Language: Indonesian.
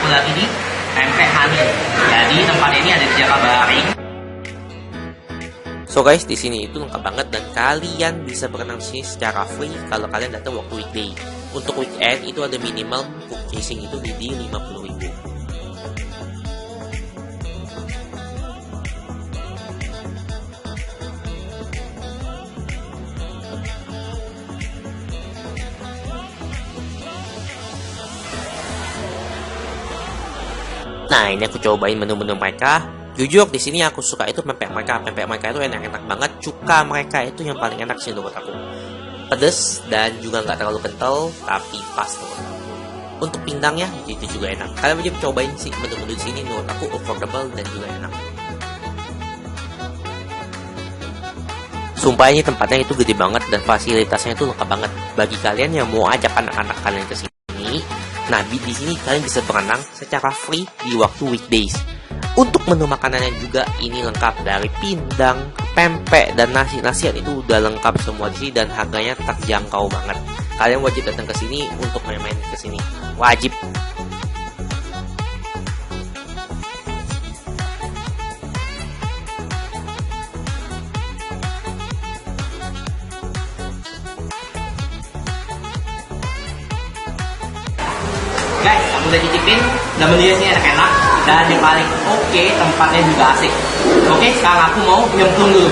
satu lagi di pempek honey. Jadi tempat ini ada di Jakabaring. So guys, di sini itu lengkap banget dan kalian bisa berenang di sini secara free kalau kalian datang waktu weekday. Untuk weekend itu ada minimum purchasing itu di 50.000. Nah, ini aku cobain menu-menu mereka. Jujur di sini aku suka itu pempek mereka. Pempek mereka itu enak-enak banget. Cuka mereka itu yang paling enak sih menurut aku. Pedes dan juga nggak terlalu kental, tapi pas menurut aku. Untuk pindangnya itu juga enak. Kalian wajib cobain sih menu-menu di sini, menurut aku affordable dan juga enak. Sumpah ini tempatnya itu gede banget dan fasilitasnya itu lengkap banget. Bagi kalian yang mau ajak anak-anak kalian ke sini, nah di sini kalian bisa berenang secara free di waktu weekdays. Untuk menu makanannya juga ini lengkap dari pindang, pempek dan nasi-nasian itu udah lengkap semua di sini dan harganya terjangkau banget. Kalian wajib datang ke sini untuk main-main ke sini. Wajib. Guys, aku udah cicipin dan menunya sini enak-enak dan yang paling oke tempatnya juga asik. Oke, sekarang aku mau nyemplung dulu.